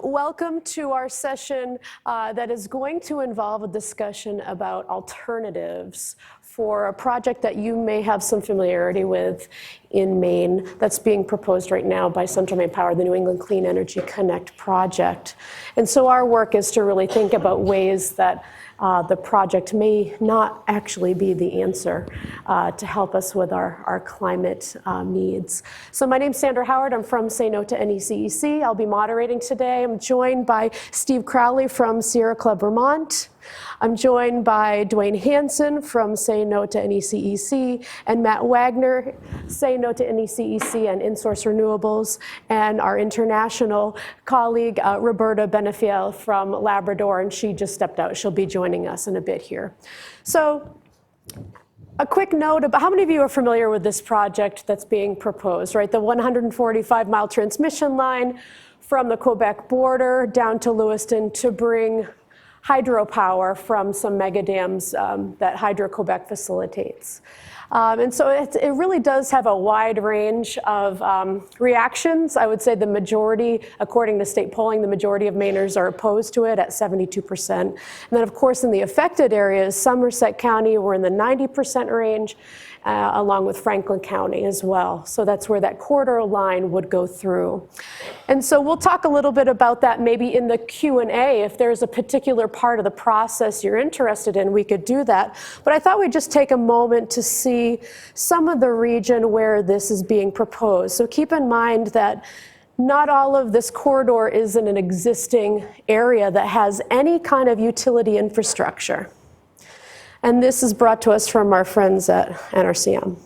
Welcome to our session that is going to involve a discussion about alternatives for a project that you may have some familiarity with in Maine that's being proposed right now by Central Maine Power, the New England Clean Energy Connect project. And so our work is to really think about ways that the project may not actually be the answer to help us with our climate needs. So my name's Sandra Howard. I'm from Say No to NECEC. I'll be moderating today. I'm joined by Steve Crowley from Sierra Club Vermont. I'm joined by Dwayne Hanson from Say No to NECEC and Matt Wagner, Say No to NECEC and InSource Renewables, and our international colleague, Roberta Benefiel from Labrador, and she just stepped out. She'll be joining us in a bit here. So a quick note about how many of you are familiar with this project that's being proposed, right? The 145-mile transmission line from the Quebec border down to Lewiston to bring hydropower from some mega dams that Hydro-Quebec facilitates. And so it really does have a wide range of reactions. I would say the majority, according to state polling, the majority of Mainers are opposed to it at 72%. And then, of course, in the affected areas, Somerset County, we're in the 90% range, along with Franklin County as well. So that's where that corridor line would go through. And so we'll talk a little bit about that maybe in the Q&A. If there's a particular part of the process you're interested in, we could do that. But I thought we'd just take a moment to see some of the region where this is being proposed. So keep in mind that not all of this corridor is in an existing area that has any kind of utility infrastructure. And this is brought to us from our friends at NRCM.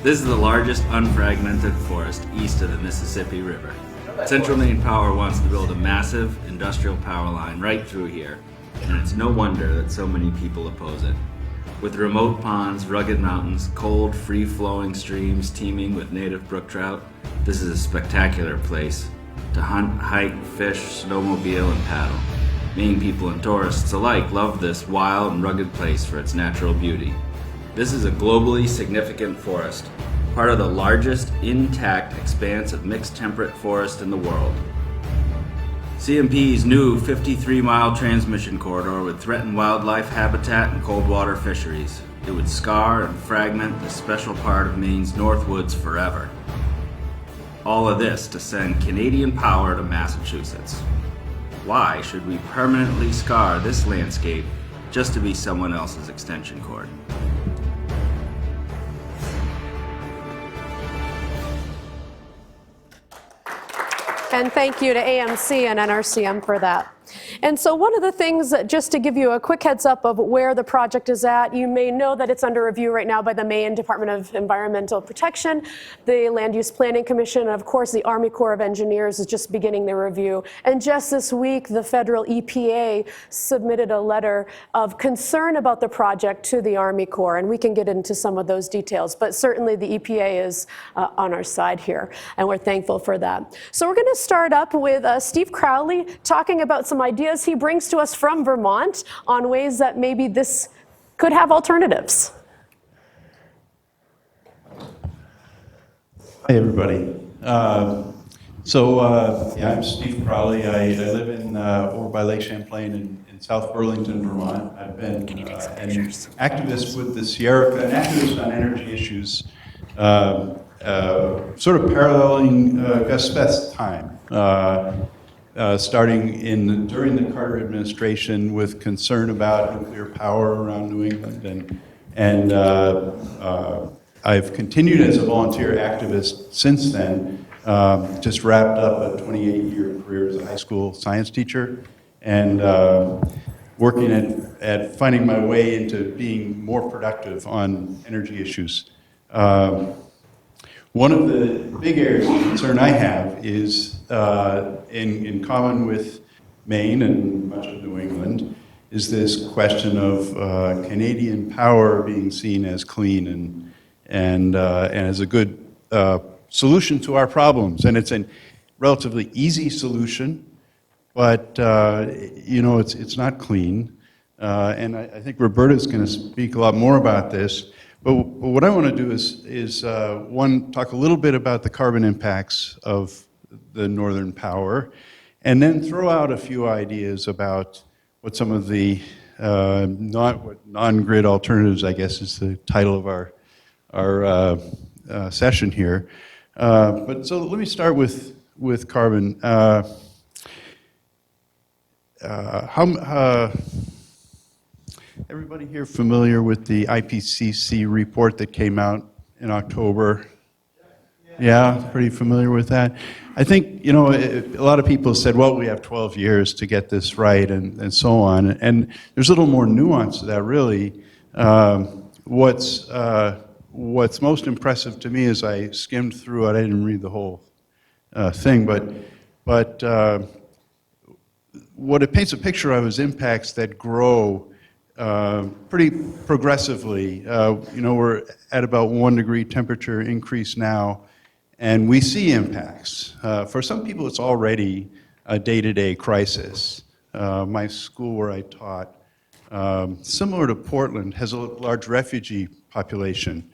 This is the largest unfragmented forest east of the Mississippi River. Central Maine Power wants to build a massive industrial power line right through here, and it's no wonder that so many people oppose it. With remote ponds, rugged mountains, cold, free-flowing streams teeming with native brook trout, this is a spectacular place to hunt, hike, fish, snowmobile, and paddle. Maine people and tourists alike love this wild and rugged place for its natural beauty. This is a globally significant forest, part of the largest intact expanse of mixed temperate forest in the world. CMP's new 53-mile transmission corridor would threaten wildlife habitat and cold water fisheries. It would scar and fragment this special part of Maine's North Woods forever. All of this to send Canadian power to Massachusetts. Why should we permanently scar this landscape just to be someone else's extension cord? And thank you to AMC and NRCM for that. And so one of the things, just to give you a quick heads up of where the project is at, you may know that it's under review right now by the Maine Department of Environmental Protection, the Land Use Planning Commission, and of course the Army Corps of Engineers is just beginning the review. And just this week, the federal EPA submitted a letter of concern about the project to the Army Corps, and we can get into some of those details, but certainly the EPA is on our side here, and we're thankful for that. So we're gonna start up with Steve Crowley talking about some ideas he brings to us from Vermont on ways that maybe this could have alternatives. Hi, everybody. Yeah, I'm Steve Crowley. I live in over by Lake Champlain in South Burlington, Vermont. I've been an activist with the Sierra, an activist on energy issues, sort of paralleling Gus Speth's time. Starting during the Carter administration with concern about nuclear power around New England, and I've continued as a volunteer activist since then. Just wrapped up a 28-year career as a high school science teacher, and working at finding my way into being more productive on energy issues. One of the big areas of concern I have is, in common with Maine and much of New England, is this question of Canadian power being seen as clean and as a good solution to our problems. And it's a relatively easy solution, but it's not clean. And I think Roberta's going to speak a lot more about this. But what I want to do is one, talk a little bit about the carbon impacts of the Northern Power, and then throw out a few ideas about what some of the non-grid alternatives, I guess is the title of our session here. But so let me start with carbon. Everybody here familiar with the IPCC report that came out in October? Yeah, pretty familiar with that. I think, you know, a lot of people said, well, we have 12 years to get this right and so on. And there's a little more nuance to that, really. What's most impressive to me is I skimmed through it. I didn't read the whole thing, but what it paints a picture of is impacts that grow pretty progressively. You know, we're at about 1 degree temperature increase now, and we see impacts. For some people, it's already a day-to-day crisis. My school where I taught, similar to Portland, has a large refugee population.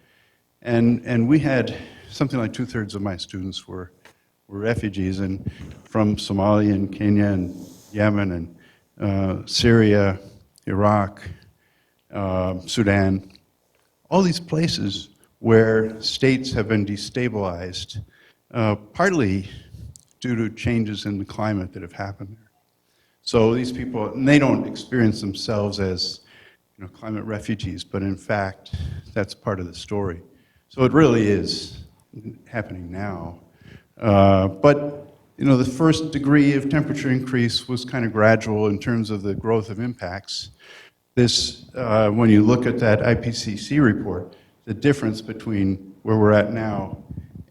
And we had something like 2/3 of my students were refugees, and from Somalia and Kenya and Yemen and Syria, Iraq, Sudan, all these places where states have been destabilized, partly due to changes in the climate that have happened there. So these people, and they don't experience themselves as, you know, climate refugees, but in fact, that's part of the story. So it really is happening now. But you know, the first degree of temperature increase was kind of gradual in terms of the growth of impacts. This, when you look at that IPCC report, the difference between where we're at now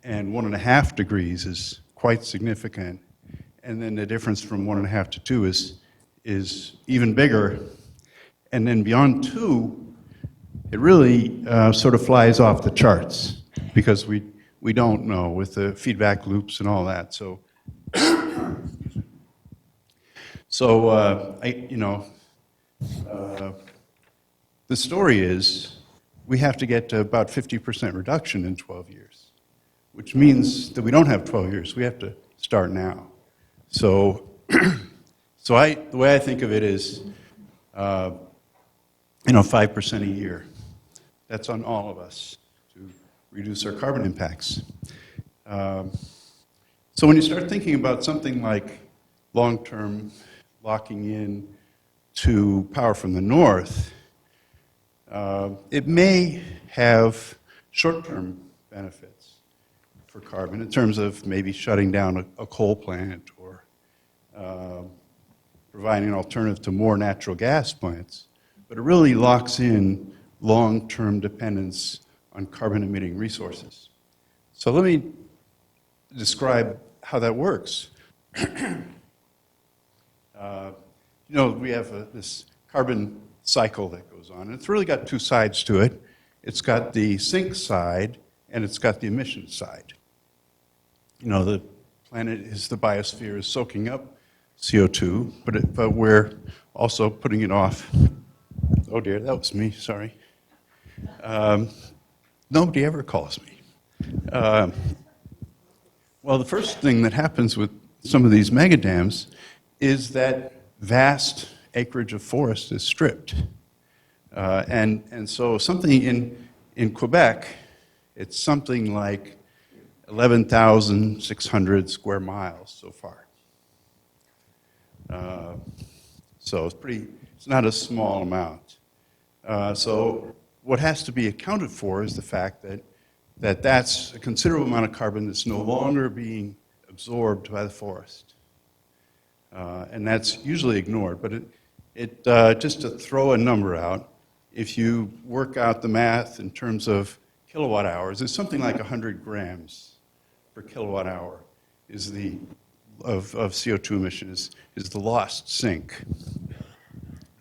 and 1.5 degrees is quite significant. And then the difference from 1.5 to 2 is even bigger. And then beyond 2, it really sort of flies off the charts because we don't know with the feedback loops and all that. So the story is we have to get to about 50% reduction in 12 years, which means that we don't have 12 years. We have to start now. So, the way I think of it is, 5% a year. That's on all of us to reduce our carbon impacts. So when you start thinking about something like long-term locking in to power from the north, it may have short-term benefits for carbon in terms of maybe shutting down a coal plant or providing an alternative to more natural gas plants, but it really locks in long-term dependence on carbon-emitting resources. So let me describe how that works. We have this carbon cycle that goes on, and it's really got 2 sides to it. It's got the sink side, and it's got the emission side. You know, the planet the biosphere is soaking up CO2, but we're also putting it off. Oh dear, that was me, sorry. Nobody ever calls me. Well, the first thing that happens with some of these mega dams is that vast acreage of forest is stripped. And so something in Quebec, it's something like 11,600 square miles so far. So it's not a small amount. So what has to be accounted for is the fact that that's a considerable amount of carbon that's no longer being absorbed by the forest. And that's usually ignored, but it just to throw a number out, if you work out the math in terms of kilowatt hours, it's something like 100 grams per kilowatt hour is of CO2 emission is the lost sink.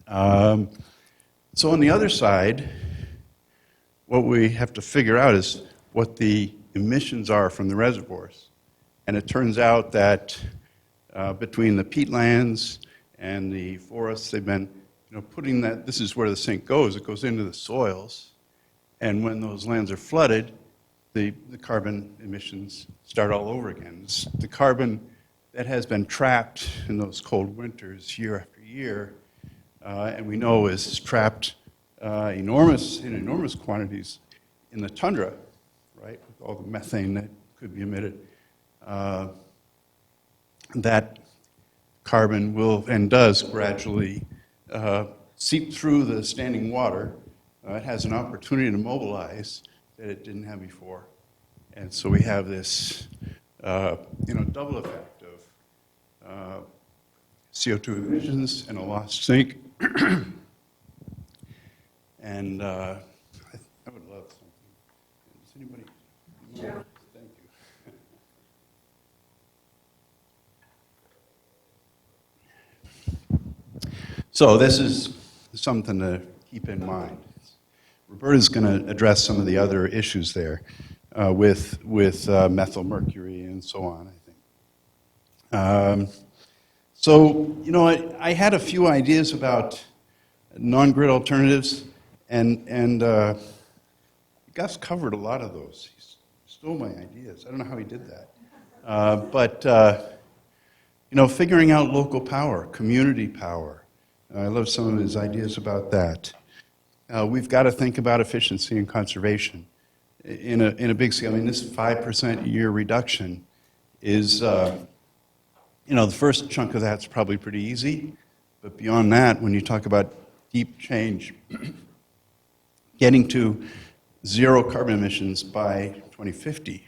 So on the other side, what we have to figure out is what the emissions are from the reservoirs. And it turns out that between the peatlands and the forests, they've been putting that, this is where the sink goes, it goes into the soils. And when those lands are flooded, the carbon emissions start all over again. The carbon that has been trapped in those cold winters year after year, and we know is trapped in enormous quantities in the tundra, right, with all the methane that could be emitted. That carbon will and does gradually seep through the standing water. It has an opportunity to mobilize that it didn't have before. And so we have this double effect of CO2 emissions and a lost sink. And I would love something. Does anybody? Sure. Thank you. So this is something to keep in mind. Roberta's going to address some of the other issues there with methyl mercury and so on, I think. So, I had a few ideas about non-grid alternatives, and Gus covered a lot of those. He stole my ideas. I don't know how he did that. But figuring out local power, community power. I love some of his ideas about that. We've got to think about efficiency and conservation in a big scale. I mean, this 5% a year reduction is, the first chunk of that's probably pretty easy. But beyond that, when you talk about deep change, getting to zero carbon emissions by 2050,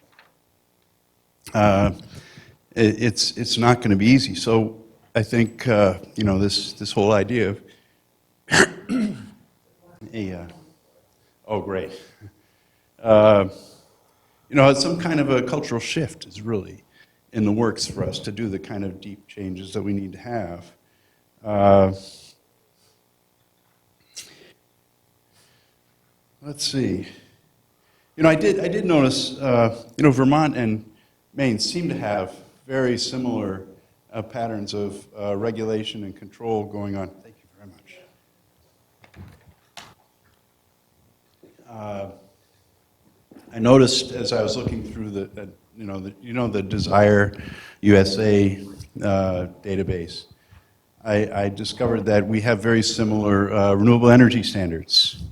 it's not going to be easy. So I think this whole idea of oh great, some kind of a cultural shift is really in the works for us to do the kind of deep changes that we need to have. Let's see. I did notice, Vermont and Maine seem to have very similar patterns of regulation and control going on. Thank you very much. I noticed as I was looking through the Desire USA database, I discovered that we have very similar renewable energy standards.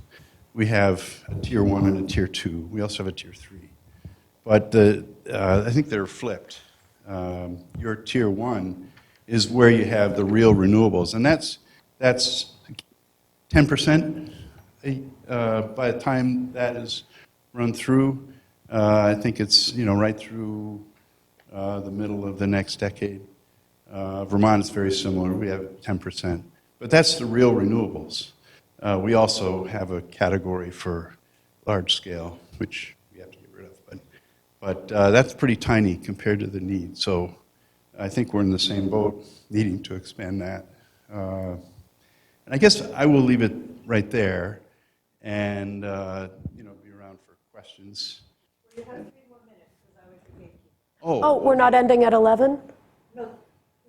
We have a tier 1 and a tier 2. We also have a tier 3. But I think they're flipped. Your tier 1 is where you have the real renewables, and that's 10% by the time that is run through. I think it's right through the middle of the next decade. Vermont is very similar. We have 10%, but that's the real renewables. We also have a category for large scale, which we have to get rid of, but that's pretty tiny compared to the need. So I think we're in the same boat, needing to expand that. And I guess I will leave it right there, and be around for questions. We have 3 more minutes because I was your gatekeeper. Oh, we're not ending at 11? No,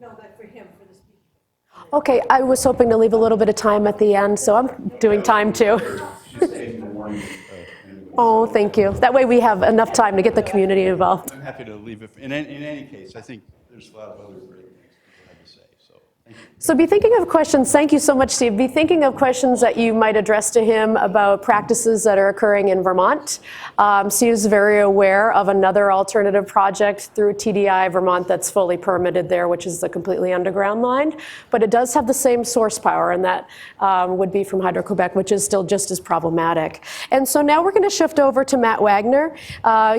but for him, for the speaker. Okay, I was hoping to leave a little bit of time at the end, so I'm doing time too. Oh, thank you. That way we have enough time to get the community involved. I'm happy to leave it. In any case, I think there's a lot of other great things people have to say. So thank you. So be thinking of questions, thank you so much, Steve. Be thinking of questions that you might address to him about practices that are occurring in Vermont. Steve is very aware of another alternative project through TDI Vermont that's fully permitted there, which is the completely underground line. But it does have the same source power, and that would be from Hydro-Quebec, which is still just as problematic. And so now we're going to shift over to Matt Wagner.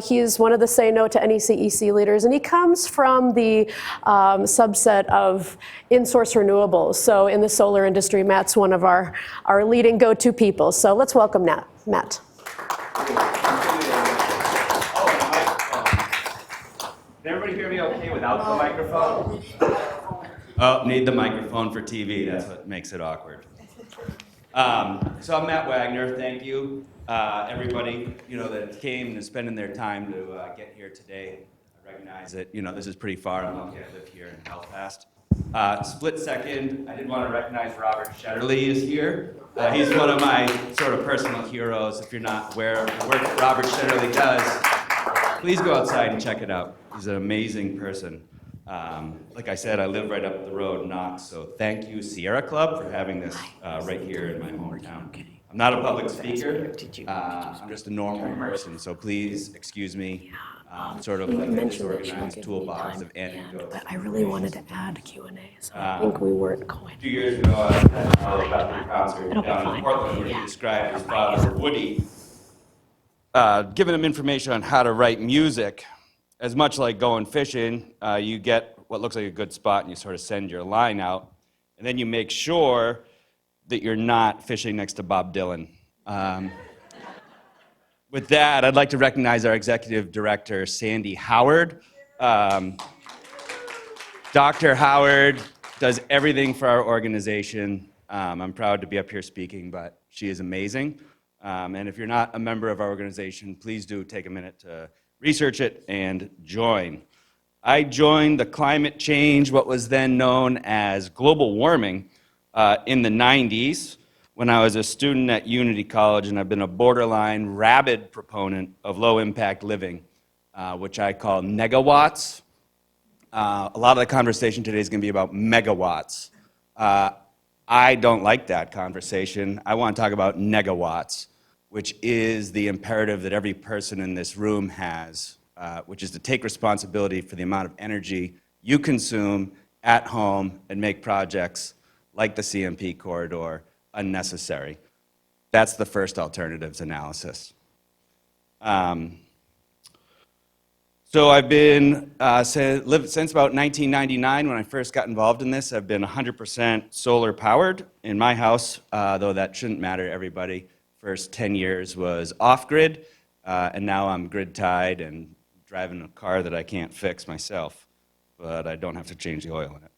He is one of the Say No to NECEC leaders, and he comes from the subset of in-source renewables. So in the solar industry, Matt's one of our leading go-to people. So let's welcome Matt. Can everybody hear me okay without the microphone? Oh, need the microphone for TV. That's what makes it awkward. So I'm Matt Wagner. Thank you, everybody, that came and is spending their time to get here today. I recognize that, this is pretty far. I'm lucky I live here in Belfast. Split second, I did want to recognize Robert Shetterly is here. He's one of my sort of personal heroes. If you're not aware of the work that Robert Shetterly does, please go outside and check it out. He's an amazing person. Like I said, I live right up the road in Knox, so thank you, Sierra Club, for having this right here in my hometown. I'm not a public speaker. I'm just a normal person, so please excuse me. Sort of like a disorganized toolbox of anecdotes. But I really wanted to add Q&A, so I think we weren't going. 2 years ago, I had a Bethany concert It'll be down in fine. Portland where he described his father, Woody, giving him information on how to write music. As much like going fishing, you get what looks like a good spot and you sort of send your line out, and then you make sure that you're not fishing next to Bob Dylan. With that, I'd like to recognize our executive director, Sandy Howard. Dr. Howard does everything for our organization. I'm proud to be up here speaking, but she is amazing. And if you're not a member of our organization, please do take a minute to research it and join. I joined the climate change, what was then known as global warming, in the 90s when I was a student at Unity College, and I've been a borderline rabid proponent of low-impact living, which I call negawatts. A lot of the conversation today is going to be about megawatts. I don't like that conversation. I want to talk about negawatts, which is the imperative that every person in this room has, which is to take responsibility for the amount of energy you consume at home and make projects like the CMP corridor unnecessary. That's the first alternatives analysis. So I've been, lived since about 1999 when I first got involved in this. I've been 100% solar powered in my house, though that shouldn't matter to everybody. First 10 years was off-grid, and now I'm grid-tied and driving a car that I can't fix myself, but I don't have to change the oil in it.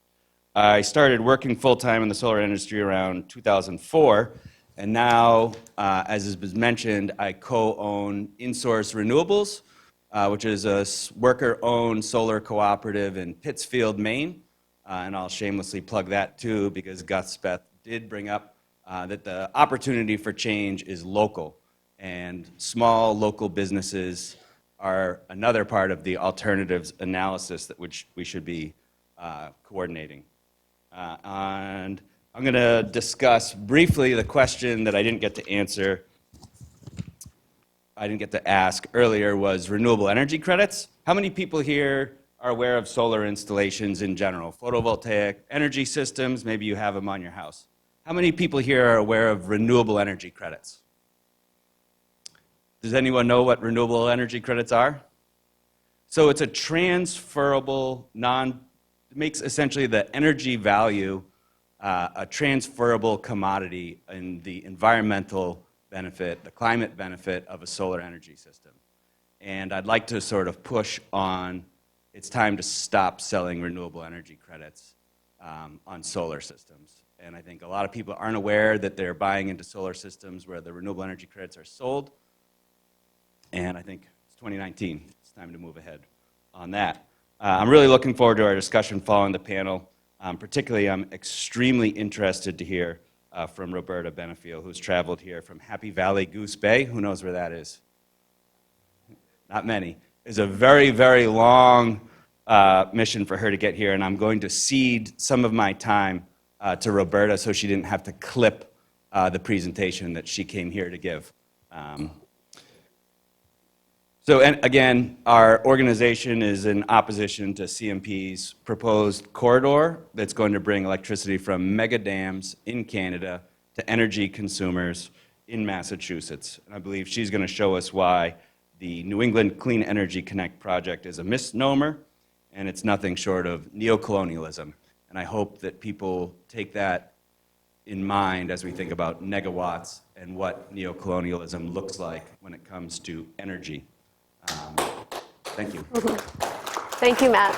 I started working full-time in the solar industry around 2004, and now, as has been mentioned, I co-own InSource Renewables, which is a worker-owned solar cooperative in Pittsfield, Maine. And I'll shamelessly plug that too, because Gus Beth did bring up that the opportunity for change is local, and small local businesses are another part of the alternatives analysis that which we should be coordinating. And I'm going to discuss briefly the question that I didn't get to answer, I didn't get to ask earlier, was renewable energy credits. How many people here are aware of solar installations in general? Photovoltaic energy systems, maybe you have them on your house. How many people here are aware of renewable energy credits? Does anyone know what renewable energy credits are? So it's a transferable, it makes essentially the energy value a transferable commodity in the environmental benefit, the climate benefit of a solar energy system. And I'd like to sort of push on, it's time to stop selling renewable energy credits on solar systems. And I think a lot of people aren't aware that they're buying into solar systems where the renewable energy credits are sold. And I think it's 2019, it's time to move ahead on that. I'm really looking forward to our discussion following the panel. Particularly, I'm extremely interested to hear from Roberta Benefiel, who's traveled here from Happy Valley Goose Bay. Who knows where that is? Not many. It's a very, very long mission for her to get here, and I'm going to cede some of my time to Roberta so she didn't have to clip the presentation that she came here to give. So, and again, our organization is in opposition to CMP's proposed corridor that's going to bring electricity from mega dams in Canada to energy consumers in Massachusetts. And I believe she's going to show us why the New England Clean Energy Connect project is a misnomer, and it's nothing short of neocolonialism. And I hope that people take that in mind as we think about negawatts and what neocolonialism looks like when it comes to energy. Thank you. Thank you, Matt.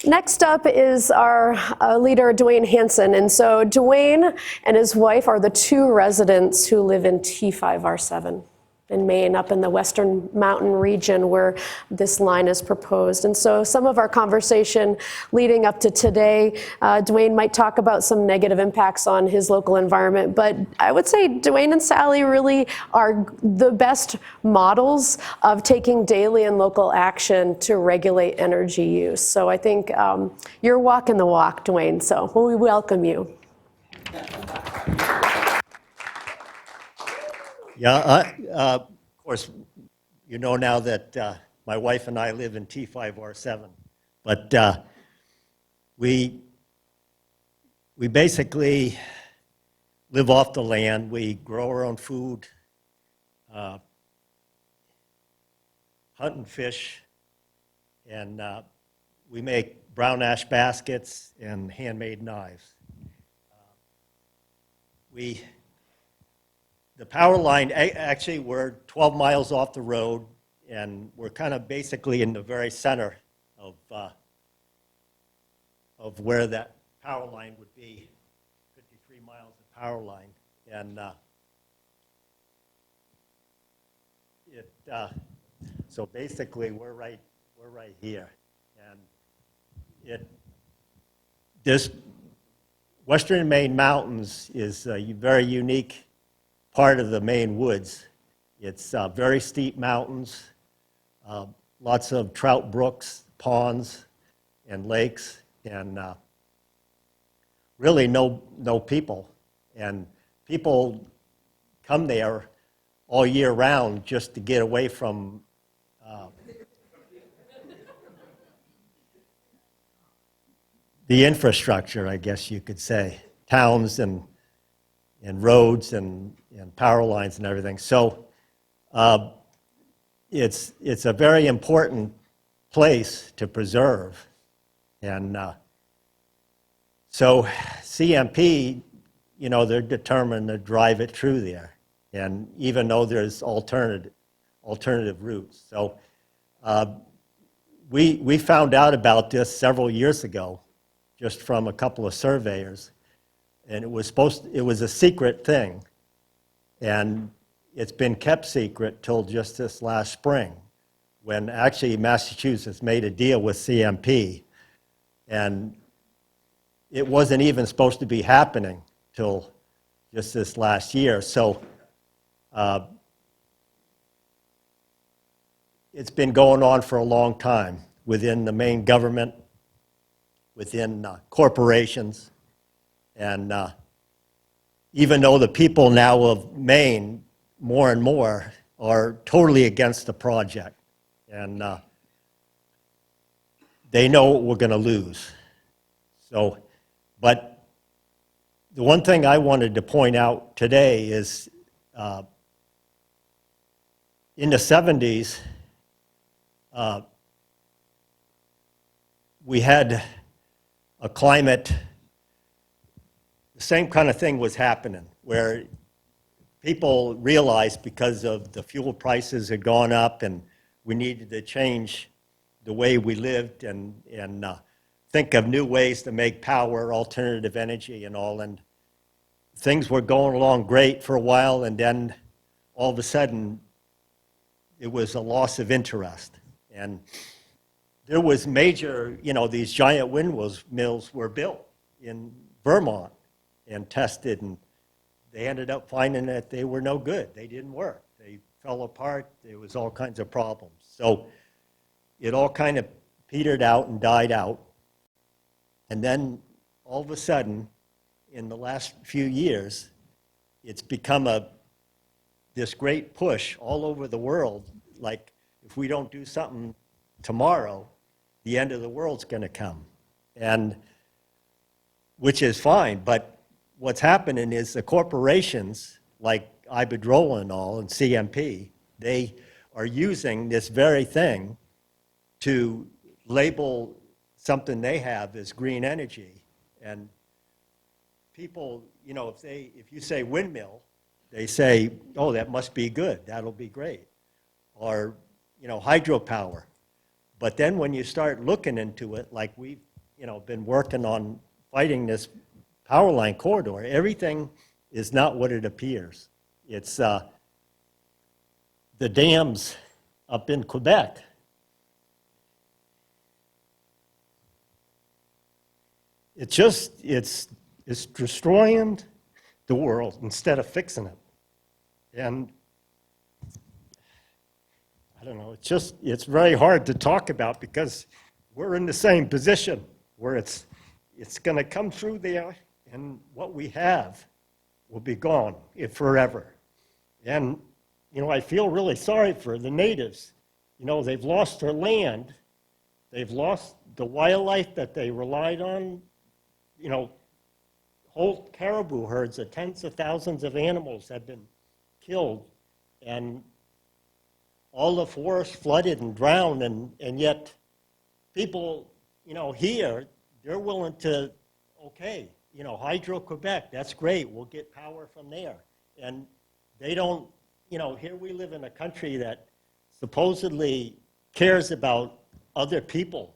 Next up is our leader, Dwayne Hanson. And so Dwayne and his wife are the two residents who live in T5R7. in Maine, up in the Western Mountain region where this line is proposed. And so some of our conversation leading up to today, Dwayne might talk about some negative impacts on his local environment, but I would say Dwayne and Sally really are the best models of taking daily and local action to regulate energy use. So I think you're walking the walk, Dwayne, so we welcome you. Yeah, of course, you know now that my wife and I live in T5R7, but we basically live off the land. We grow our own food, hunt and fish, and we make brown ash baskets and handmade knives. The power line, actually, we're 12 miles off the road, and we're kind of basically in the very center of where that power line would be, 53 miles of power line. And so basically, we're right here. And this Western Maine Mountains is a very unique part of the Maine woods. It's very steep mountains, lots of trout brooks, ponds, and lakes, and really no people. And people come there all year round just to get away from the infrastructure, I guess you could say, towns and roads and power lines and everything. So it's a very important place to preserve. And so CMP, you know, they're determined to drive it through there. And even though there's alternative routes. So we found out about this several years ago, just from a couple of surveyors. And it was a secret thing. And it's been kept secret till just this last spring, when actually Massachusetts made a deal with CMP. And it wasn't even supposed to be happening till just this last year. So it's been going on for a long time within the Maine government, within corporations. And even though the people now of Maine, more and more, are totally against the project. And they know what we're going to lose. So, but the one thing I wanted to point out today is in the 70s, we had a climate. The same kind of thing was happening, where people realized because of the fuel prices had gone up and we needed to change the way we lived and think of new ways to make power, alternative energy and all. And things were going along great for a while, and then all of a sudden it was a loss of interest. And there was major, you know, these giant windmills were built in Vermont and tested, and they ended up finding that they were no good. They didn't work. They fell apart. There was all kinds of problems. So it all kind of petered out and died out. And then all of a sudden, in the last few years, it's become this great push all over the world. Like, if we don't do something tomorrow, the end of the world's going to come. And which is fine, but what's happening is the corporations like Eider and all and CMP, they are using this very thing to label something they have as green energy. And people, you know, if you say windmill, they say, oh, that must be good, that'll be great. Or, you know, hydropower. But then when you start looking into it, like we've, you know, been working on fighting this power line corridor, everything is not what it appears. It's the dams up in Quebec. It's destroying the world instead of fixing it. And I don't know, it's very hard to talk about because we're in the same position where it's going to come through there and what we have will be gone forever. And, I feel really sorry for the natives. They've lost their land. They've lost the wildlife that they relied on. Whole caribou herds of tens of thousands of animals have been killed, and all the forests flooded and drowned, and yet people, here, they're willing to, okay, Hydro-Quebec, that's great, we'll get power from there. And they don't, here we live in a country that supposedly cares about other people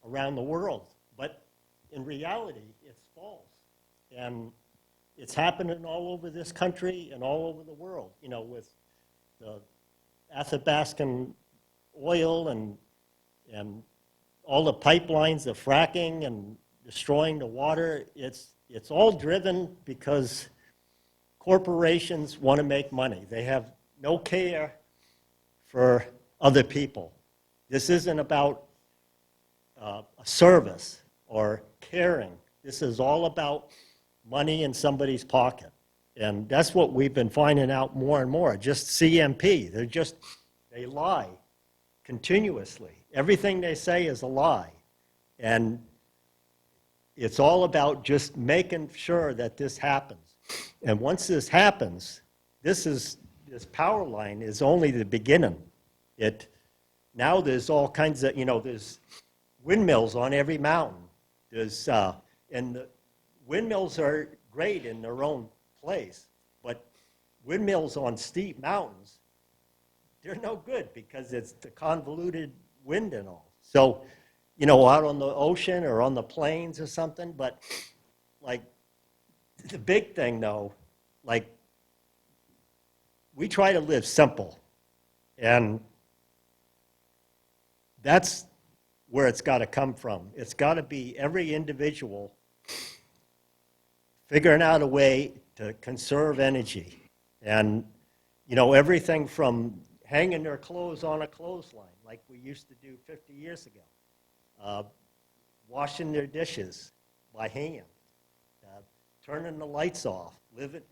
around the world, but in reality, it's false. And it's happening all over this country and all over the world, with the Athabascan oil and all the pipelines, the fracking and destroying the water. It's all driven because corporations want to make money. They have no care for other people. This isn't about a service or caring. This is all about money in somebody's pocket. And that's what we've been finding out more and more. Just CMP, they lie continuously. Everything they say is a lie. And it's all about just making sure that this happens. And once this happens, this power line is only the beginning. Now there's all kinds of, there's windmills on every mountain. And the windmills are great in their own place, but windmills on steep mountains, they're no good because it's the convoluted wind and all. So, out on the ocean or on the plains or something, but like the big thing though, like we try to live simple, and that's where it's got to come from. It's got to be every individual figuring out a way to conserve energy. And, everything from hanging their clothes on a clothesline, like we used to do 50 years ago, washing their dishes by hand, turning the lights off,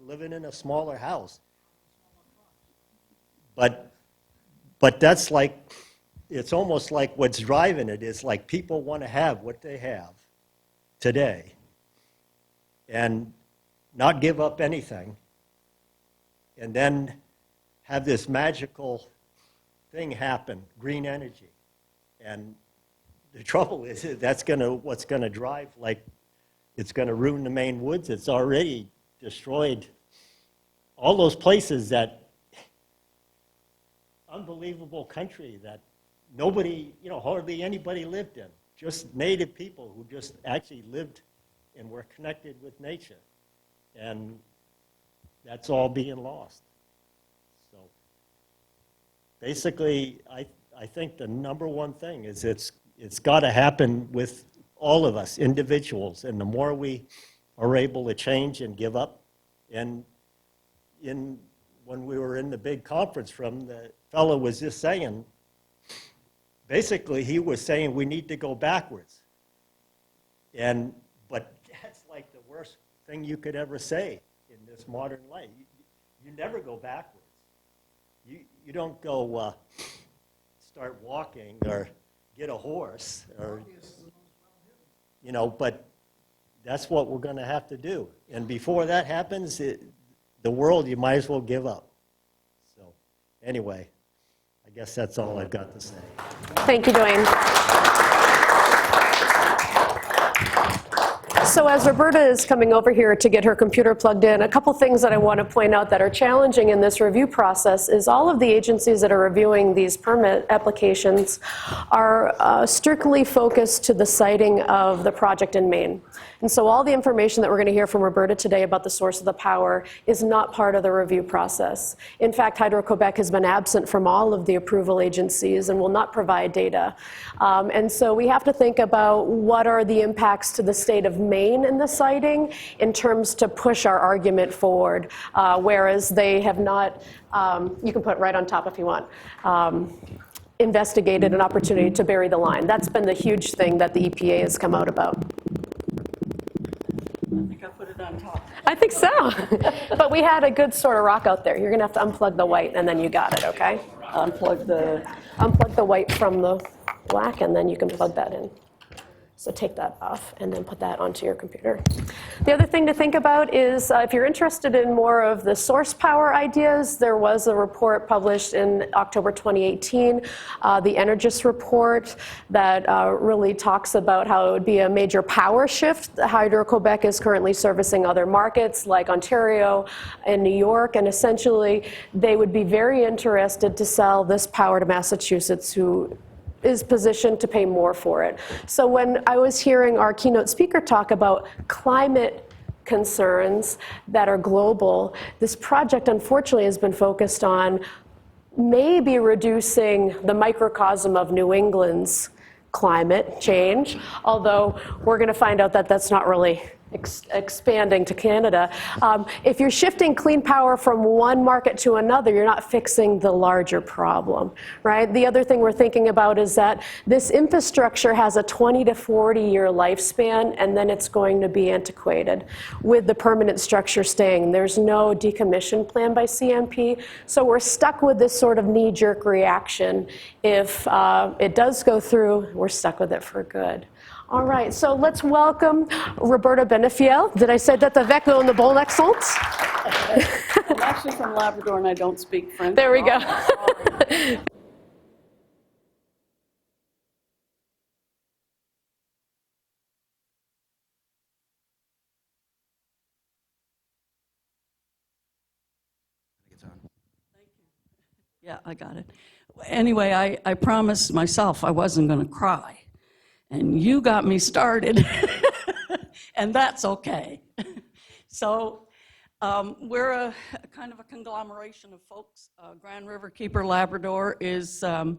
living in a smaller house. But that's like, it's almost like what's driving it is like people want to have what they have today and not give up anything, and then have this magical thing happen, green energy. And the trouble is that's what's going to drive, like it's going to ruin the Maine woods. It's already destroyed all those places that, unbelievable country that nobody, hardly anybody lived in. Just native people who just actually lived and were connected with nature. And that's all being lost. So basically, I think the number one thing is it's got to happen with all of us, individuals. And the more we are able to change and give up, and when we were in the big conference room, the fellow was just saying, basically he was saying we need to go backwards. But that's like the worst thing you could ever say in this modern life. You never go backwards. You don't go start walking or get a horse or, but that's what we're going to have to do. And before that happens, the world, you might as well give up. So anyway, I guess that's all I've got to say. Thank you, Dwayne. So as Roberta is coming over here to get her computer plugged in, a couple things that I want to point out that are challenging in this review process is all of the agencies that are reviewing these permit applications are strictly focused to the siting of the project in Maine. And so all the information that we're going to hear from Roberta today about the source of the power is not part of the review process. In fact, Hydro-Quebec has been absent from all of the approval agencies and will not provide data. And so we have to think about what are the impacts to the state of Maine in the siting in terms to push our argument forward, whereas they have not, you can put it right on top if you want, investigated an opportunity to bury the line. That's been the huge thing that the EPA has come out about. I think I put it on top. I think so. But we had a good sort of rock out there. You're going to have to unplug the white, and then you got it, okay? Unplug Unplug the white from the black, and then you can plug that in. So take that off and then put that onto your computer. The other thing to think about is if you're interested in more of the source power ideas, there was a report published in October 2018, the Energis report, that really talks about how it would be a major power shift. Hydro-Quebec is currently servicing other markets like Ontario and New York, and essentially they would be very interested to sell this power to Massachusetts, who is positioned to pay more for it. So when I was hearing our keynote speaker talk about climate concerns that are global, this project unfortunately has been focused on maybe reducing the microcosm of New England's climate change, although we're going to find out that that's not really expanding to Canada. If you're shifting clean power from one market to another, you're not fixing the larger problem, right? The other thing we're thinking about is that this infrastructure has a 20 to 40 year lifespan, and then it's going to be antiquated with the permanent structure staying. There's no decommission plan by CMP, so we're stuck with this sort of knee-jerk reaction. If it does go through, we're stuck with it for good. All right, so let's welcome Roberta Benefiel. Did I say that avec le bon accent? I'm actually from Labrador and I don't speak French. There we go. Yeah, I got it. Anyway, I promised myself I wasn't going to cry. And you got me started, and that's okay. So we're a kind of a conglomeration of folks. Grand River Keeper Labrador is a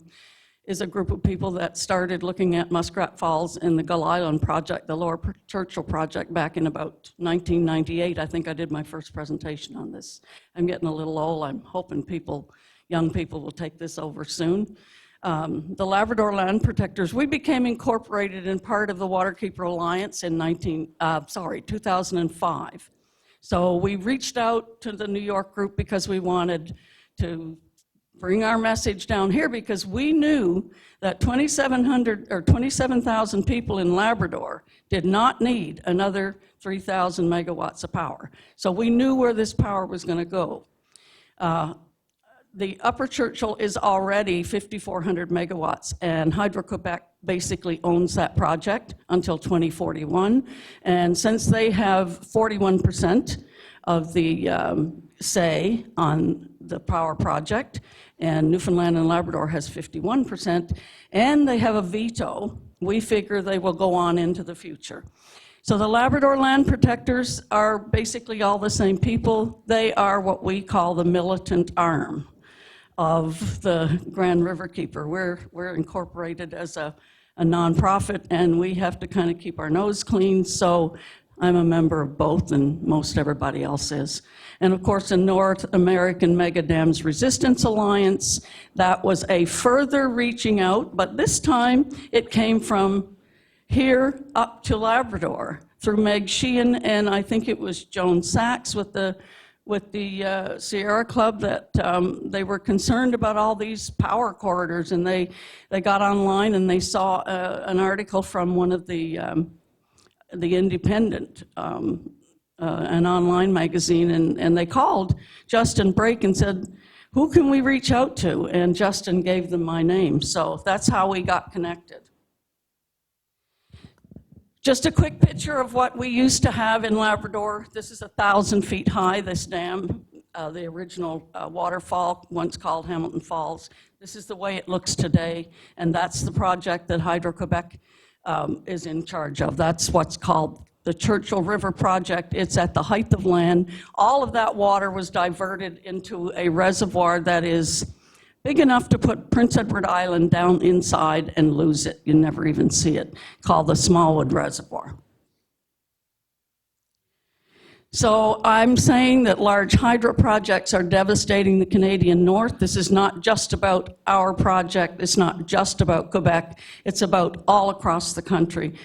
group of people that started looking at Muskrat Falls in the Gull Island project, the Lower Churchill project, back in about 1998. I think I did my first presentation on this. I'm getting a little old. I'm hoping young people will take this over soon. The Labrador Land Protectors, we became incorporated in part of the Waterkeeper Alliance in 2005. So we reached out to the New York group because we wanted to bring our message down here, because we knew that 2,700 or 27,000 people in Labrador did not need another 3,000 megawatts of power. So we knew where this power was going to go. The Upper Churchill is already 5,400 megawatts, and Hydro-Quebec basically owns that project until 2041. And since they have 41% of the say on the power project, and Newfoundland and Labrador has 51%, and they have a veto, we figure they will go on into the future. So the Labrador Land Protectors are basically all the same people. They are what we call the militant arm of the Grand River Keeper. We're incorporated as a nonprofit, and we have to kind of keep our nose clean, so I'm a member of both, and most everybody else is. And of course, the North American Mega Dams Resistance Alliance, that was a further reaching out, but this time it came from here up to Labrador through Meg Sheehan, and I think it was Joan Sachs with the Sierra Club, that they were concerned about all these power corridors, and they got online and they saw an article from one of the Independent, an online magazine, and they called Justin Brake and said, who can we reach out to? And Justin gave them my name, so that's how we got connected. Just a quick picture of what we used to have in Labrador. This is 1,000 feet high, this dam, the original waterfall, once called Hamilton Falls. This is the way it looks today, and that's the project that Hydro-Quebec is in charge of. That's what's called the Churchill River Project. It's at the height of land. All of that water was diverted into a reservoir that is big enough to put Prince Edward Island down inside and lose it. You never even see it, called the Smallwood Reservoir. So I'm saying that large hydro projects are devastating the Canadian North. This is not just about our project. It's not just about Quebec. It's about all across the country.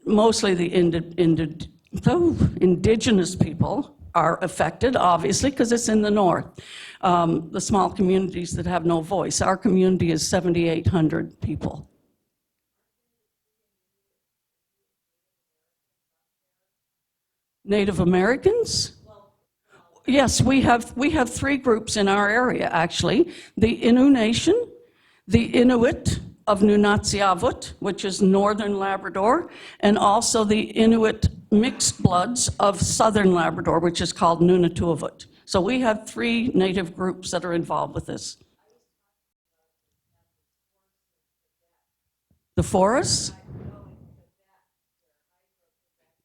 Mostly the Indigenous people are affected, obviously, because it's in the north. The small communities that have no voice. Our community is 7,800 people. Native Americans? Yes, we have 3 groups in our area, actually. The Innu Nation, the Inuit of Nunatsiavut, which is northern Labrador, and also the Inuit mixed bloods of southern Labrador, which is called Nunatuavut. So we have 3 native groups that are involved with this. The forests?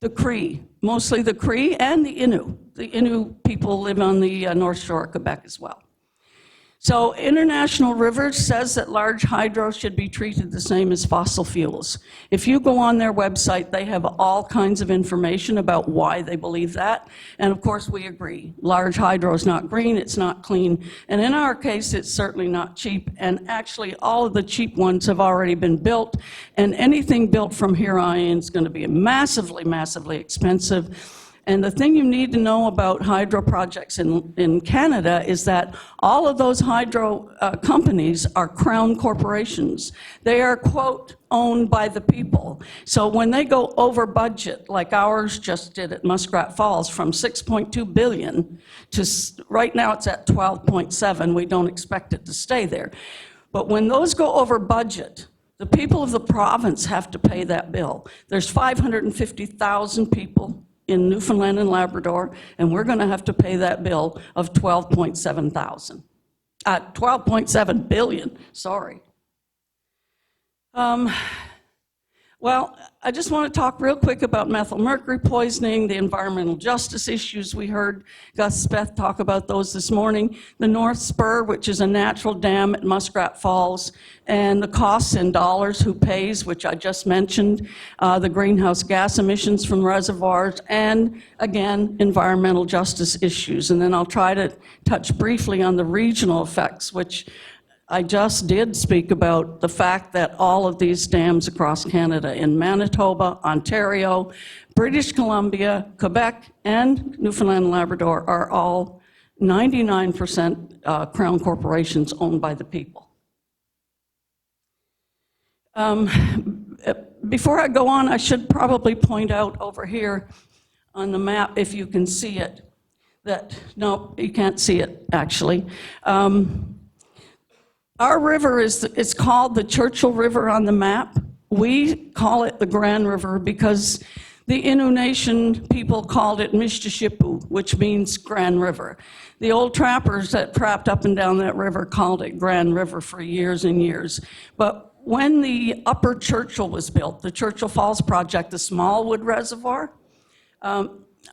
The Cree, mostly the Cree and the Innu. The Innu people live on the North Shore of Quebec as well. So International Rivers says that large hydro should be treated the same as fossil fuels. If you go on their website, they have all kinds of information about why they believe that. And of course, we agree. Large hydro is not green, it's not clean. And in our case, it's certainly not cheap. And actually, all of the cheap ones have already been built. And anything built from here on in is going to be massively, massively expensive. And the thing you need to know about hydro projects in Canada is that all of those hydro companies are crown corporations. They are, quote, owned by the people. So when they go over budget, like ours just did at Muskrat Falls, from $6.2 billion to, right now it's at 12.7, we don't expect it to stay there. But when those go over budget, the people of the province have to pay that bill. There's 550,000 people in Newfoundland and Labrador, and we're going to have to pay that bill of $12.7 billion, sorry. Well, I just want to talk real quick about methyl mercury poisoning, the environmental justice issues. We heard Gus Speth talk about those this morning. The North Spur, which is a natural dam at Muskrat Falls, and the costs in dollars, who pays, which I just mentioned, the greenhouse gas emissions from reservoirs, and again, environmental justice issues. And then I'll try to touch briefly on the regional effects, which I just did speak about the fact that all of these dams across Canada, in Manitoba, Ontario, British Columbia, Quebec, and Newfoundland and Labrador, are all 99% crown corporations owned by the people. Before I go on, I should probably point out over here on the map, if you can see it, that, no, you can't see it, actually. Our river is called the Churchill River on the map. We call it the Grand River because the Innu Nation people called it Mishtishipu, which means Grand River. The old trappers that trapped up and down that river called it Grand River for years and years. But when the Upper Churchill was built, the Churchill Falls project, the Smallwood Reservoir,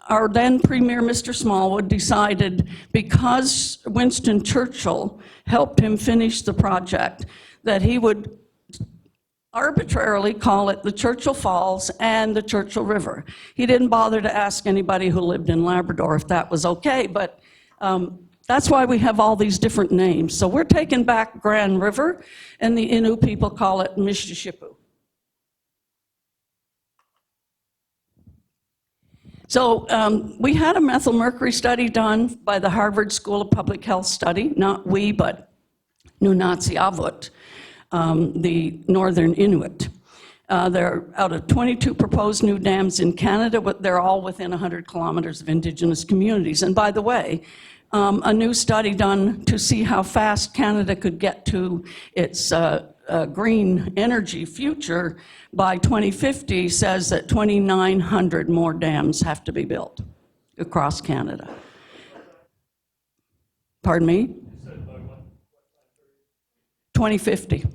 our then Premier, Mr. Smallwood, decided, because Winston Churchill helped him finish the project, that he would arbitrarily call it the Churchill Falls and the Churchill River. He didn't bother to ask anybody who lived in Labrador if that was okay, but that's why we have all these different names. So we're taking back Grand River, and the Innu people call it Mishtishipu. So we had a methyl mercury study done by the Harvard School of Public Health study, not we, but Nunatsiavut, the northern Inuit. They're out of 22 proposed new dams in Canada, but they're all within 100 kilometers of Indigenous communities. And by the way, a new study done to see how fast Canada could get to its green energy future by 2050 says that 2,900 more dams have to be built across Canada. Pardon me? 2050.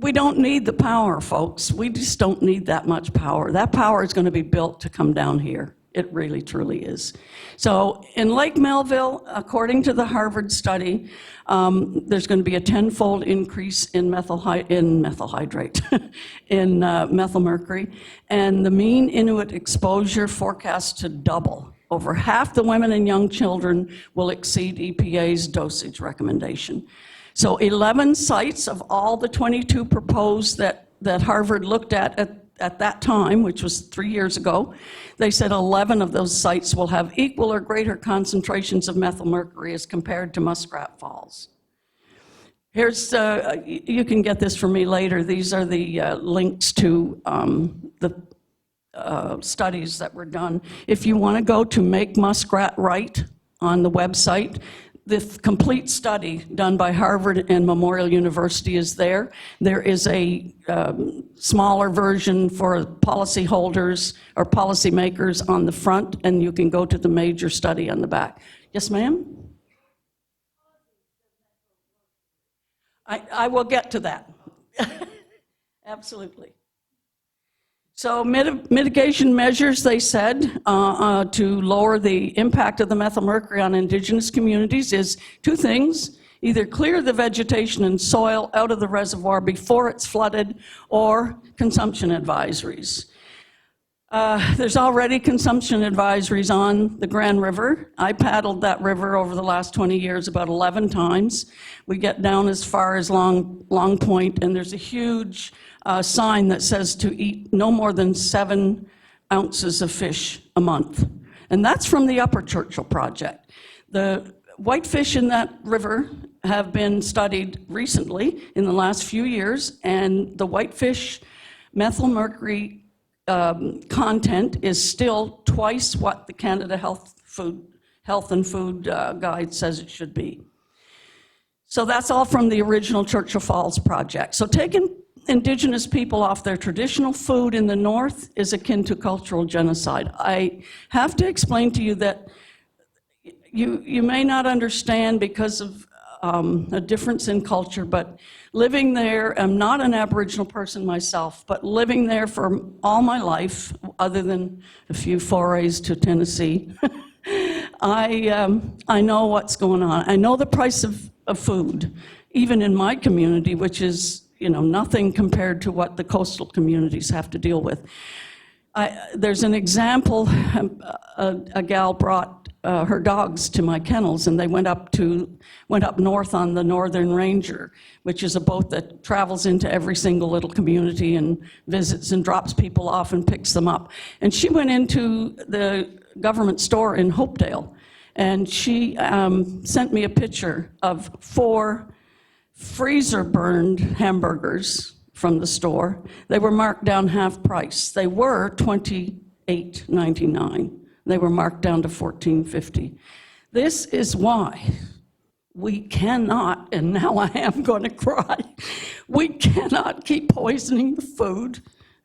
We don't need the power, folks. We just don't need that much power. That power is going to be built to come down here. It really, truly is. So in Lake Melville, according to the Harvard study, there's going to be a 10-fold increase in methyl hydrate, in methyl mercury, and the mean Inuit exposure forecast to double. Over half the women and young children will exceed EPA's dosage recommendation. So 11 sites of all the 22 proposed that Harvard looked at that time, which was 3 years ago, they said 11 of those sites will have equal or greater concentrations of methyl mercury as compared to Muskrat Falls. Here's, you can get this from me later. These are the links to the studies that were done. If you want to go to Make Muskrat Right on the website, the complete study done by Harvard and Memorial University is there. There is a smaller version for policyholders or policymakers on the front, and you can go to the major study on the back. Yes, ma'am? I will get to that. Absolutely. So mitigation measures, they said, to lower the impact of the methyl mercury on Indigenous communities is two things: either clear the vegetation and soil out of the reservoir before it's flooded, or consumption advisories. There's already consumption advisories on the Grand River. I paddled that river over the last 20 years about 11 times. We get down as far as Long Point, and there's a huge sign that says to eat no more than 7 ounces of fish a month. And that's from the Upper Churchill Project. The whitefish in that river have been studied recently in the last few years, and the whitefish methyl mercury content is still twice what the Canada Health and Food Guide says it should be. So that's all from the original Churchill Falls project. So taking Indigenous people off their traditional food in the north is akin to cultural genocide. I have to explain to you that you may not understand because of a difference in culture, but living there, I'm not an Aboriginal person myself, but living there for all my life, other than a few forays to Tennessee, I know what's going on. I know the price of food, even in my community, which is, you know, nothing compared to what the coastal communities have to deal with. There's an example, a gal brought her dogs to my kennels, and they went up north on the Northern Ranger, which is a boat that travels into every single little community and visits and drops people off and picks them up. And she went into the government store in Hopedale, and she sent me a picture of 4 freezer-burned hamburgers from the store. They were marked down half price. They were $28.99. They were marked down to $14.50. This is why we cannot, and now I am going to cry, we cannot keep poisoning the food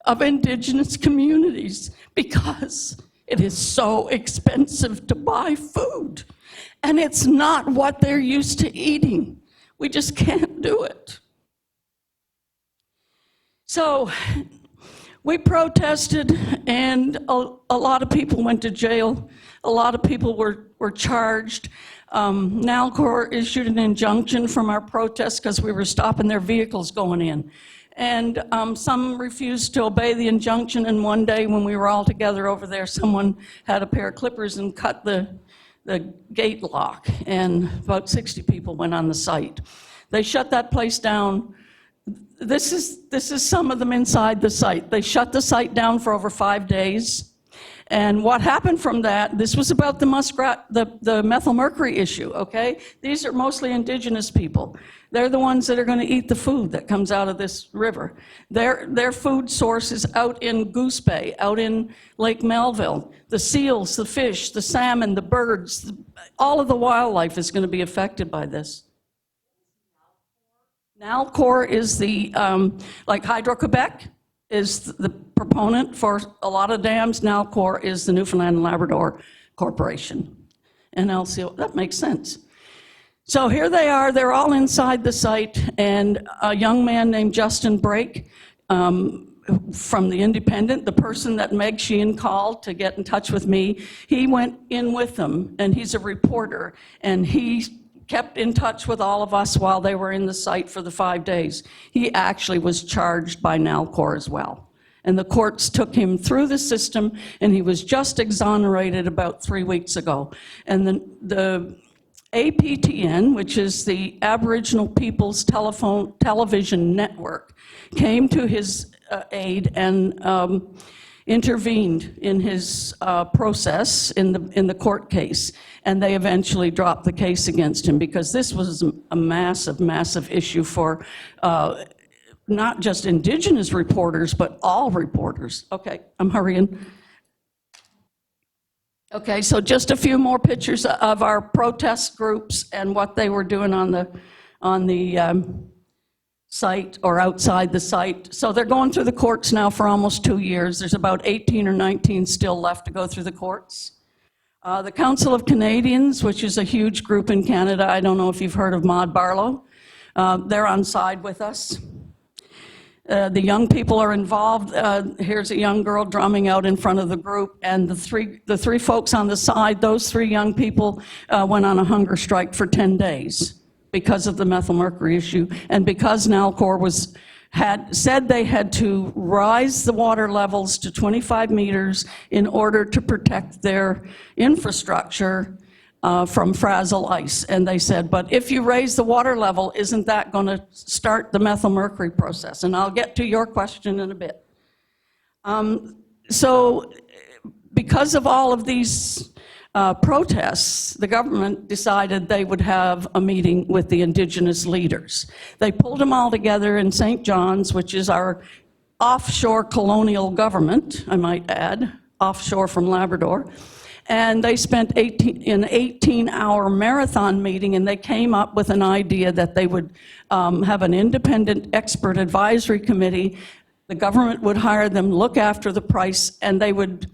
of Indigenous communities because it is so expensive to buy food. And it's not what they're used to eating. We just can't do it. So we protested, and a lot of people went to jail. A lot of people were charged. Nalcor issued an injunction from our protest because we were stopping their vehicles going in. And some refused to obey the injunction, and one day when we were all together over there, someone had a pair of clippers and cut the gate lock, and about 60 people went on the site. They shut that place down. This is some of them inside the site. They shut the site down for over 5 days. And what happened from that, this was about the muskrat, the methyl mercury issue, okay? These are mostly Indigenous people. They're the ones that are going to eat the food that comes out of this river. Their food source is out in Goose Bay, out in Lake Melville. The seals, the fish, the salmon, the birds, all of the wildlife is going to be affected by this. Nalcor is the, like Hydro-Quebec is the proponent for a lot of dams. Nalcor is the Newfoundland and Labrador Corporation. NLCO, that makes sense. So here they are, they're all inside the site, and a young man named Justin Brake from the Independent, the person that Meg Sheehan called to get in touch with me, he went in with them, and he's a reporter, and he kept in touch with all of us while they were in the site for the 5 days. He actually was charged by Nalcor as well. And the courts took him through the system, and he was just exonerated about 3 weeks ago. And the APTN, which is the Aboriginal People's Television Network, came to his aid and intervened in his process in the court case, and they eventually dropped the case against him because this was a massive, massive issue for not just Indigenous reporters, but all reporters. Okay, I'm hurrying. Okay, so just a few more pictures of our protest groups and what they were doing on the site or outside the site. So they're going through the courts now for almost 2 years. There's about 18 or 19 still left to go through the courts. The Council of Canadians, which is a huge group in Canada, I don't know if you've heard of Maud Barlow, they're on side with us. The young people are involved. Here's a young girl drumming out in front of the group, and the three folks on the side, those 3 young people went on a hunger strike for 10 days because of the methylmercury issue, and because Nalcor had said they had to rise the water levels to 25 meters in order to protect their infrastructure from fragile ice. And they said, but if you raise the water level, isn't that going to start the methylmercury process? And I'll get to your question in a bit. So because of all of these protests, the government decided they would have a meeting with the Indigenous leaders. They pulled them all together in St. John's, which is our offshore colonial government, I might add, offshore from Labrador. And they spent an 18-hour marathon meeting, and they came up with an idea that they would have an independent expert advisory committee. The government would hire them, look after the price, and they would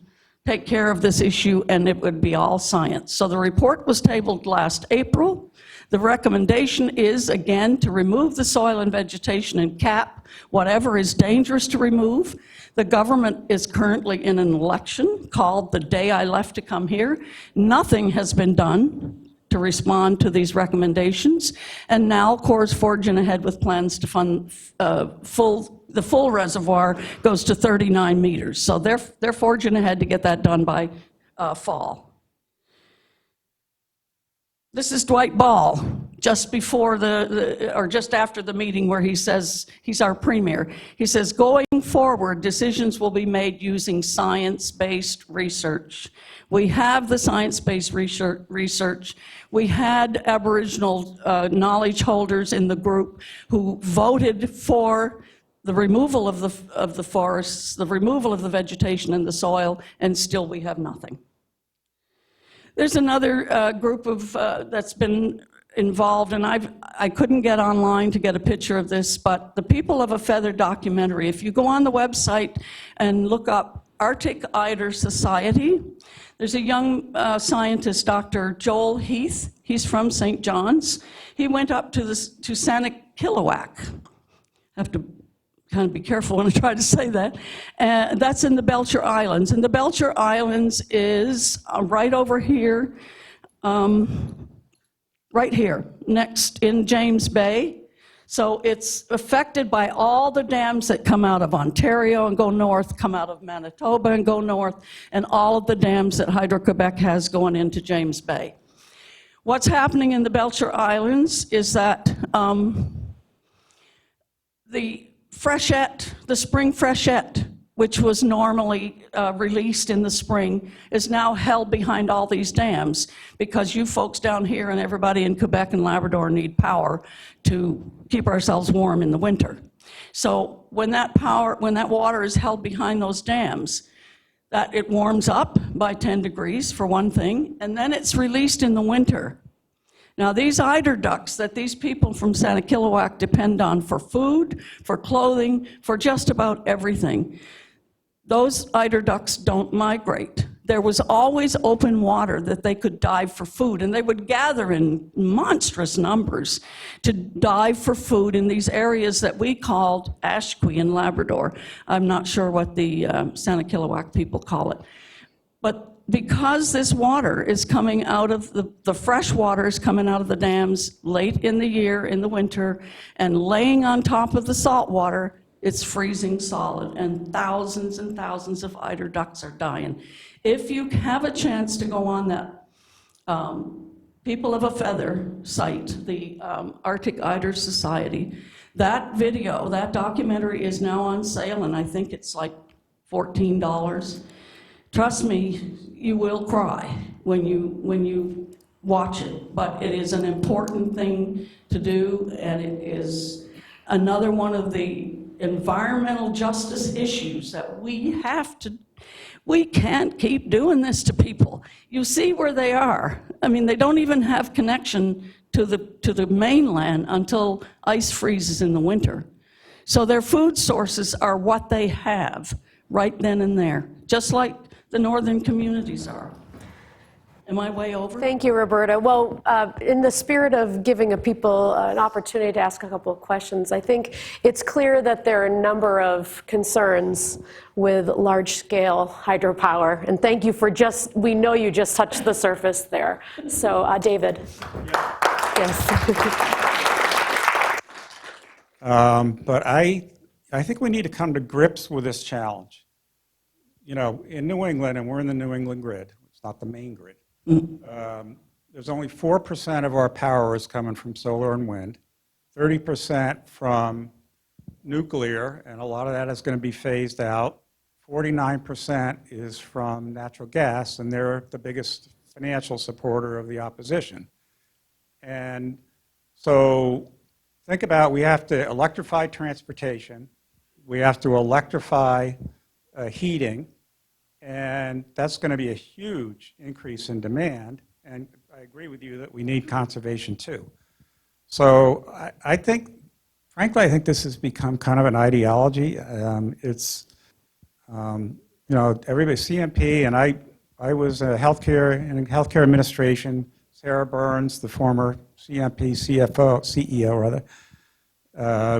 take care of this issue, and it would be all science. So the report was tabled last April. The recommendation is, again, to remove the soil and vegetation and cap whatever is dangerous to remove. The government is currently in an election called The Day I Left to Come Here. Nothing has been done to respond to these recommendations, and Nalcor is forging ahead with plans to fund the full reservoir goes to 39 meters. So they're forging ahead to get that done by fall. This is Dwight Ball, just before or just after the meeting where he says, he's our premier. He says, going forward, decisions will be made using science-based research. We have the science-based research. We had Aboriginal knowledge holders in the group who voted for the removal of the forests, the removal of the vegetation and the soil, and still we have nothing. There's another group of that's been involved, and I couldn't get online to get a picture of this, but the People of a Feather documentary, if you go on the website and look up Arctic Eider Society, there's a young scientist, Dr. Joel Heath. He's from St. John's. He went up to Sanikiluaq. I have to kind of be careful when I try to say that. That's in the Belcher Islands. And the Belcher Islands is right over here, right here, next in James Bay. So it's affected by all the dams that come out of Ontario and go north, come out of Manitoba and go north, and all of the dams that Hydro-Quebec has going into James Bay. What's happening in the Belcher Islands is that the spring freshet, which was normally released in the spring, is now held behind all these dams because you folks down here and everybody in Quebec and Labrador need power to keep ourselves warm in the winter. So when that water is held behind those dams, that it warms up by 10 degrees for one thing, and then it's released in the winter. Now, these eider ducks that these people from Sanikiluwak depend on for food, for clothing, for just about everything, those eider ducks don't migrate. There was always open water that they could dive for food, and they would gather in monstrous numbers to dive for food in these areas that we called Ashqui in Labrador. I'm not sure what the Sanikiluwak people call it. But because this water is coming out of the fresh water is coming out of the dams late in the year, in the winter, and laying on top of the salt water, it's freezing solid, and thousands of eider ducks are dying. If you have a chance to go on that People of a Feather site, the Arctic Eider Society, that video, that documentary is now on sale, and I think it's like $14. Trust me, you will cry when you watch it, but it is an important thing to do, and it is another one of the environmental justice issues that we can't keep doing this to people. You see where they are. I mean, they don't even have connection to the mainland until ice freezes in the winter. So their food sources are what they have right then and there, just like the northern communities are. Am I way over? Thank you, Roberta. Well, in the spirit of giving people an opportunity to ask a couple of questions, I think it's clear that there are a number of concerns with large-scale hydropower. And thank you for we know you just touched the surface there. So, David. Yeah. Yes. But I think we need to come to grips with this challenge. You know, in New England, and we're in the New England grid, it's not the main grid, there's only 4% of our power is coming from solar and wind, 30% from nuclear, and a lot of that is going to be phased out. 49% is from natural gas, and they're the biggest financial supporter of the opposition. And so think about, we have to electrify transportation, we have to electrify heating, and that's going to be a huge increase in demand. And I agree with you that we need conservation too. So I think, frankly, I think this has become kind of an ideology. It's, you know, everybody, CMP, and I was in healthcare administration. Sarah Burns, the former CMP CEO rather,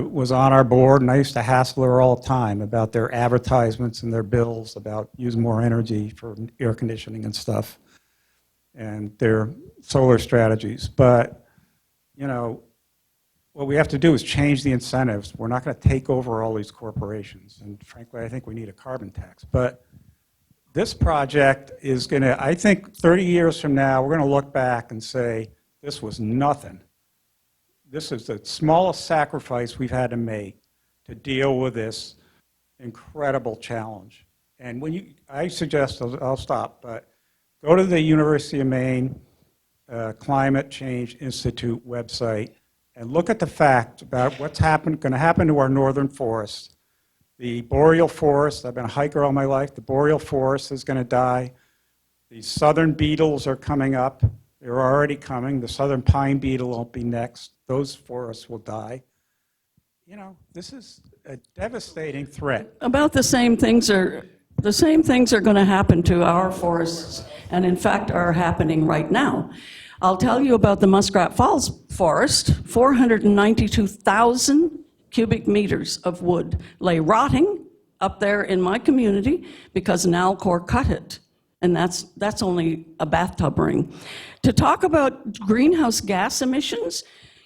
was on our board, and I used to hassle her all the time about their advertisements and their bills about using more energy for air conditioning and stuff, and their solar strategies. But, you know, what we have to do is change the incentives. We're not going to take over all these corporations, and frankly, I think we need a carbon tax. But this project is going to, I think 30 years from now, we're going to look back and say, this was nothing. This is the smallest sacrifice we've had to make to deal with this incredible challenge. And when I suggest, I'll stop, but go to the University of Maine Climate Change Institute website and look at the fact about what's going to happen to our northern forests. The boreal forest, I've been a hiker all my life, the boreal forest is going to die. The southern beetles are coming up. They're already coming. The southern pine beetle won't be next. Those forests will die. You know, this is a devastating threat. About the same things are going to happen to our forests, and in fact are happening right now. I'll tell you about the Muskrat Falls forest. 492,000 cubic meters of wood lay rotting up there in my community because an Alcor cut it. And that's only a bathtub ring. To talk about greenhouse gas emissions,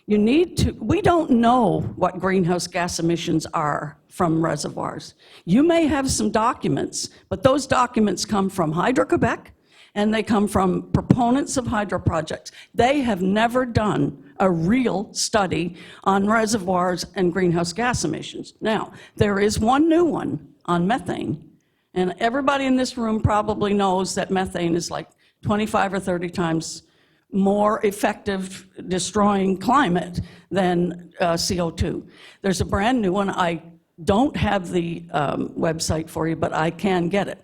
we don't know what greenhouse gas emissions are from reservoirs. You may have some documents, but those documents come from Hydro-Quebec, and they come from proponents of hydro projects. They have never done a real study on reservoirs and greenhouse gas emissions. Now, there is one new one on methane. And everybody in this room probably knows that methane is like 25 or 30 times more effective destroying climate than CO2. There's a brand new one. I don't have the website for you, but I can get it.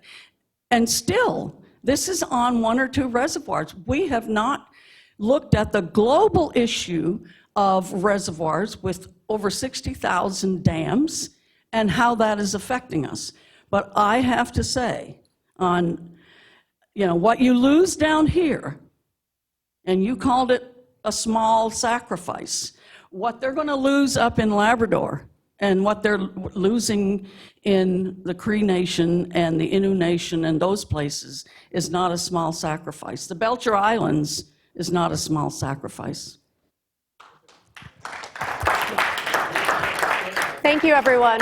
And still, this is on one or two reservoirs. We have not looked at the global issue of reservoirs with over 60,000 dams and how that is affecting us. But I have to say, what you lose down here, and you called it a small sacrifice, what they're going to lose up in Labrador and what they're losing in the Cree Nation and the Innu Nation and those places is not a small sacrifice. The Belcher Islands is not a small sacrifice. Thank you, everyone.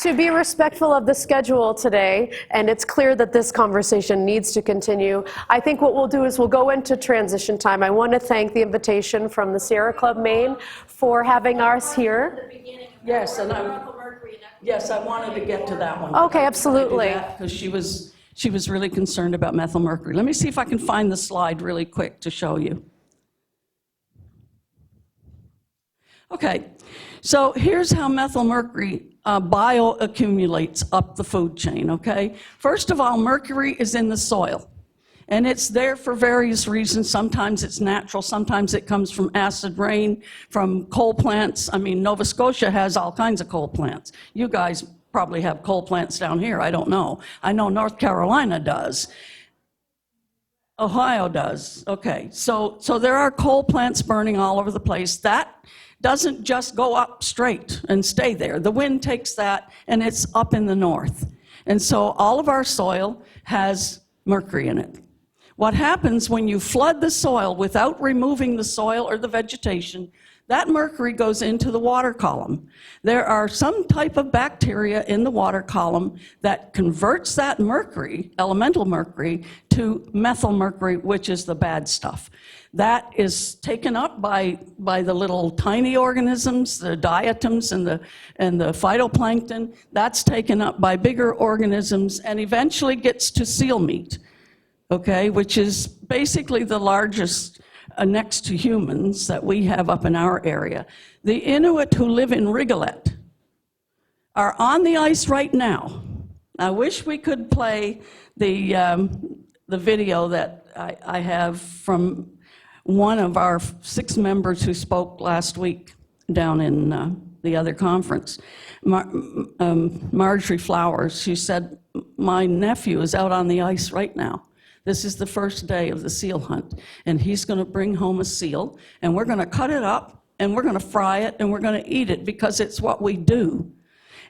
To be respectful of the schedule today, and it's clear that this conversation needs to continue, I think what we'll do is we'll go into transition time. I want to thank the invitation from the Sierra Club Maine for having us here. Yes, and I wanted to get to that one. Okay, absolutely. Because she was really concerned about methyl mercury. Let me see if I can find the slide really quick to show you. Okay, so here's how methyl mercury bioaccumulates up the food chain, okay? First of all, mercury is in the soil, and it's there for various reasons. Sometimes it's natural, sometimes it comes from acid rain, from coal plants. I mean, Nova Scotia has all kinds of coal plants. You guys probably have coal plants down here, I don't know. I know North Carolina does. Ohio does, okay. So there are coal plants burning all over the place. That doesn't just go up straight and stay there. The wind takes that and it's up in the north. And so all of our soil has mercury in it. What happens when you flood the soil without removing the soil or the vegetation, that mercury goes into the water column. There are some type of bacteria in the water column that converts that mercury, elemental mercury, to methyl mercury, which is the bad stuff. That is taken up by the little tiny organisms, the diatoms and the phytoplankton. That's taken up by bigger organisms and eventually gets to seal meat, okay, which is basically the largest next to humans that we have up in our area. The Inuit who live in Rigolet are on the ice right now. I wish we could play the video that I have from one of our 6 members who spoke last week down in the other conference. Marjorie Flowers, she said, my nephew is out on the ice right now. This is the first day of the seal hunt, and he's going to bring home a seal, and we're going to cut it up, and we're going to fry it, and we're going to eat it because it's what we do.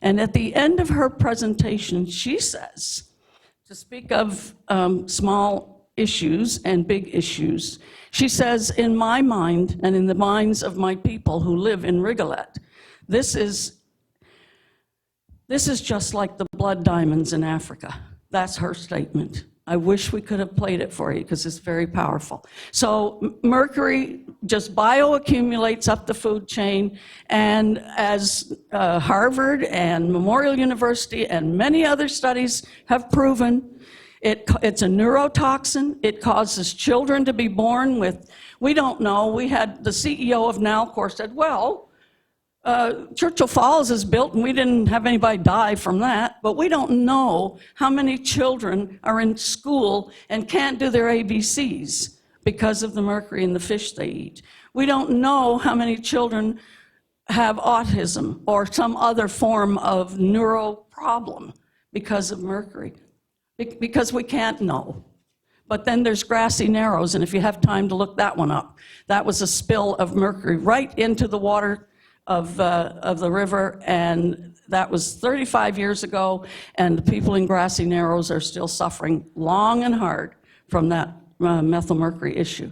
And at the end of her presentation, she says, to speak of small issues and big issues, she says, in my mind and in the minds of my people who live in Rigolet, this is just like the blood diamonds in Africa. That's her statement. I wish we could have played it for you because it's very powerful. So mercury just bioaccumulates up the food chain, and as Harvard and Memorial University and many other studies have proven, it's a neurotoxin. It causes children to be born with, we don't know, we had the CEO of Nalcor said, well, Churchill Falls is built and we didn't have anybody die from that, but we don't know how many children are in school and can't do their ABCs because of the mercury in the fish they eat. We don't know how many children have autism or some other form of neuro problem because of mercury, because we can't know. But then there's Grassy Narrows, and if you have time to look that one up, that was a spill of mercury right into the water of the river, and that was 35 years ago, and the people in Grassy Narrows are still suffering long and hard from that methyl mercury issue.